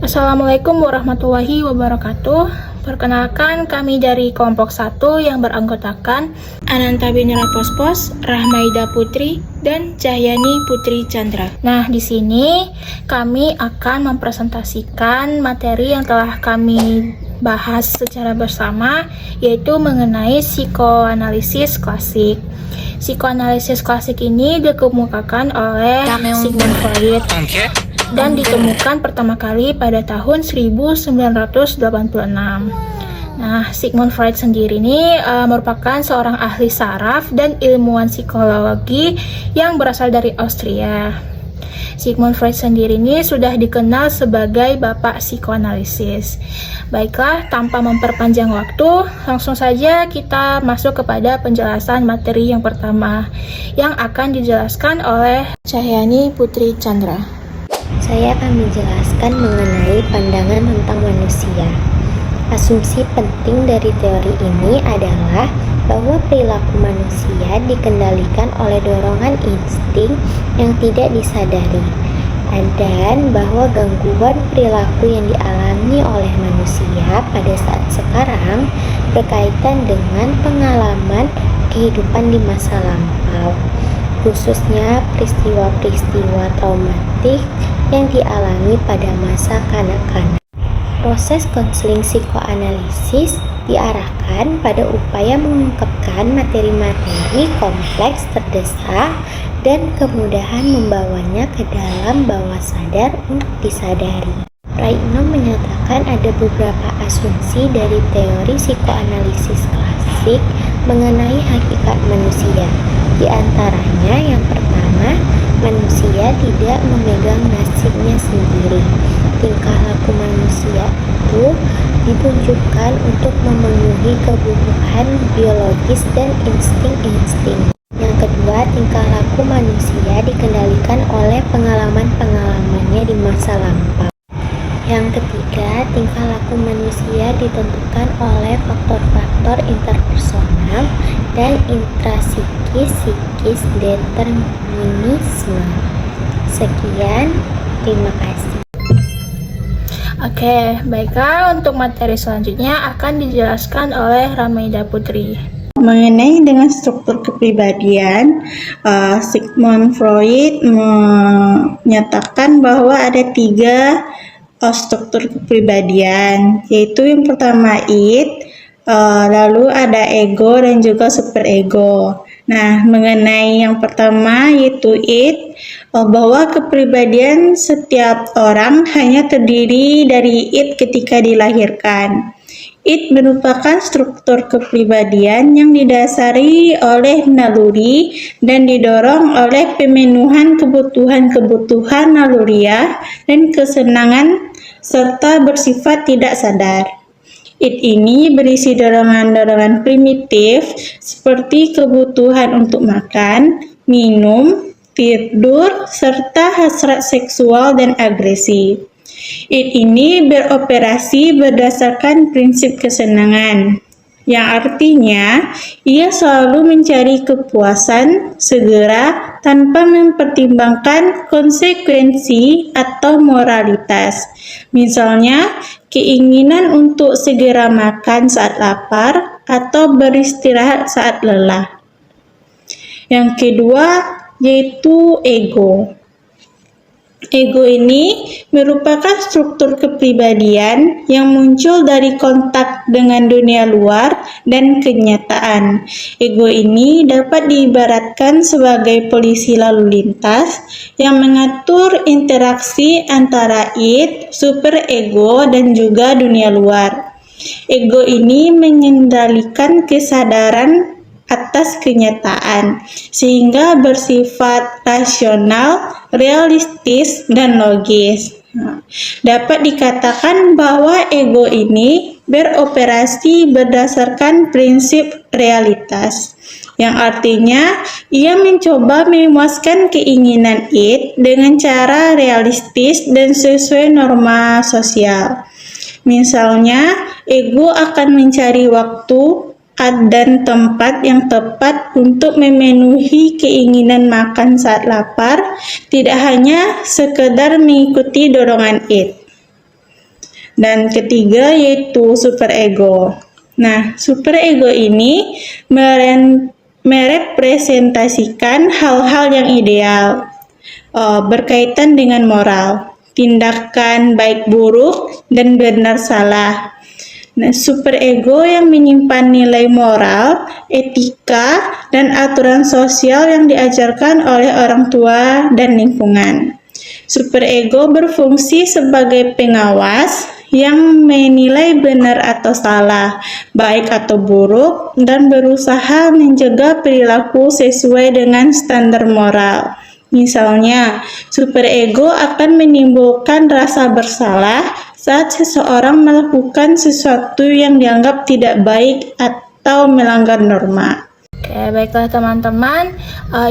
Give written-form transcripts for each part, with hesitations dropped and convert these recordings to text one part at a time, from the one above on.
Assalamualaikum warahmatullahi wabarakatuh. Perkenalkan, kami dari kelompok 1 yang beranggotakan Ananta Binira Pospos, Rahmaida Putri, dan Cahyani Putri Chandra. Nah, di sini kami akan mempresentasikan materi yang telah kami bahas secara bersama, yaitu mengenai psikoanalisis klasik. Psikoanalisis klasik ini dikemukakan oleh Sigmund Freud dan ditemukan pertama kali pada tahun 1986. Nah, Sigmund Freud sendiri ini merupakan seorang ahli saraf dan ilmuwan psikologi yang berasal dari Austria. Sigmund Freud sendiri ini sudah dikenal sebagai bapak psikoanalisis. Baiklah, tanpa memperpanjang waktu, langsung saja kita masuk kepada penjelasan materi yang pertama yang akan dijelaskan oleh Cahyani Putri Chandra. Saya akan menjelaskan mengenai pandangan tentang manusia. Asumsi penting dari teori ini adalah bahwa perilaku manusia dikendalikan oleh dorongan insting yang tidak disadari, dan bahwa gangguan perilaku yang dialami oleh manusia pada saat sekarang berkaitan dengan pengalaman kehidupan di masa lampau, khususnya peristiwa-peristiwa traumatik yang dialami pada masa kanak-kanak. Proses konseling psikoanalisis diarahkan pada upaya mengungkapkan materi-materi kompleks terdesak dan kemudahan membawanya ke dalam bawah sadar untuk disadari. Praitno menyatakan ada beberapa asumsi dari teori psikoanalisis klasik mengenai hakikat manusia. Di antaranya yang pertama, manusia tidak memegang nasibnya sendiri. Tingkah laku manusia itu ditunjukkan untuk memenuhi kebutuhan biologis dan insting-insting. Yang kedua, tingkah laku manusia dikendalikan oleh pengalaman-pengalamannya di masa lampau. Yang ketiga, tingkah laku manusia ditentukan oleh faktor-faktor interpersonal dan intrasikis determinisme. Sekian, terima kasih. Oke, baiklah, untuk materi selanjutnya akan dijelaskan oleh Rahmaida Putri. Mengenai dengan struktur kepribadian, Sigmund Freud menyatakan bahwa ada 3 struktur kepribadian, yaitu yang pertama id, lalu ada ego dan juga superego. Nah, mengenai yang pertama yaitu id, bahwa kepribadian setiap orang hanya terdiri dari id ketika dilahirkan. Id merupakan struktur kepribadian yang didasari oleh naluri dan didorong oleh pemenuhan kebutuhan-kebutuhan naluriah dan kesenangan serta bersifat tidak sadar. Id ini berisi dorongan-dorongan primitif seperti kebutuhan untuk makan, minum, tidur, serta hasrat seksual dan agresi. Id ini beroperasi berdasarkan prinsip kesenangan, yang artinya ia selalu mencari kepuasan segera tanpa mempertimbangkan konsekuensi atau moralitas. Misalnya, keinginan untuk segera makan saat lapar atau beristirahat saat lelah. Yang kedua yaitu ego. Ego ini merupakan struktur kepribadian yang muncul dari kontak dengan dunia luar dan kenyataan. Ego ini dapat diibaratkan sebagai polisi lalu lintas yang mengatur interaksi antara id, superego, dan juga dunia luar. Ego ini mengendalikan kesadaran atas kenyataan, sehingga bersifat rasional, realistis, dan logis. Dapat dikatakan bahwa ego ini beroperasi berdasarkan prinsip realitas, yang artinya ia mencoba memuaskan keinginan id dengan cara realistis dan sesuai norma sosial. Misalnya, ego akan mencari waktu dan tempat yang tepat untuk memenuhi keinginan makan saat lapar, tidak hanya sekedar mengikuti dorongan id. Dan ketiga yaitu superego. Nah, superego ini merepresentasikan hal-hal yang ideal, berkaitan dengan moral, tindakan baik buruk, dan benar salah. Nah, superego yang menyimpan nilai moral, etika, dan aturan sosial yang diajarkan oleh orang tua dan lingkungan. Superego berfungsi sebagai pengawas yang menilai benar atau salah, baik atau buruk, dan berusaha menjaga perilaku sesuai dengan standar moral. Misalnya, superego akan menimbulkan rasa bersalah saat seseorang melakukan sesuatu yang dianggap tidak baik atau melanggar norma. Oke, baiklah teman-teman,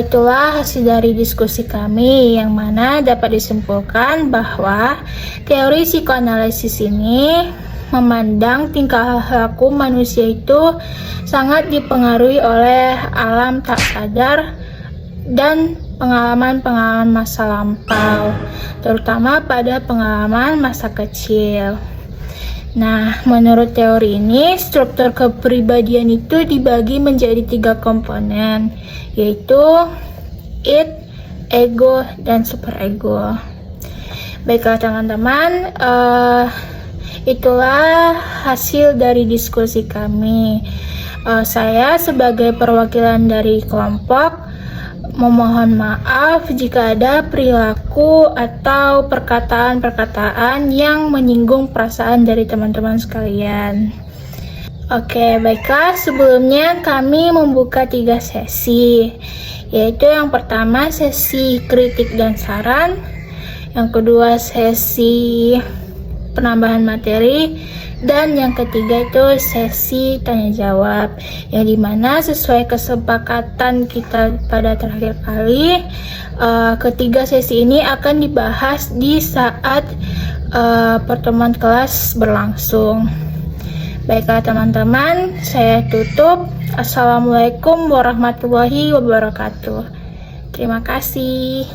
itulah hasil dari diskusi kami yang mana dapat disimpulkan bahwa teori psikoanalisis ini memandang tingkah laku manusia itu sangat dipengaruhi oleh alam tak sadar dan pengalaman-pengalaman masa lampau, terutama pada pengalaman masa kecil. Nah, menurut teori ini, struktur kepribadian itu dibagi menjadi 3 komponen, yaitu id, ego, dan superego. Baiklah teman-teman, itulah hasil dari diskusi kami. Saya sebagai perwakilan dari kelompok memohon maaf jika ada perilaku atau perkataan-perkataan yang menyinggung perasaan dari teman-teman sekalian. Oke, baiklah, sebelumnya kami membuka 3 sesi, yaitu yang pertama sesi kritik dan saran, yang kedua sesi penambahan materi, dan yang ketiga itu sesi tanya jawab, yang dimana sesuai kesepakatan kita pada terakhir kali, ketiga sesi ini akan dibahas di saat pertemuan kelas berlangsung. Baiklah teman-teman, saya tutup. Assalamualaikum warahmatullahi wabarakatuh. Terima kasih.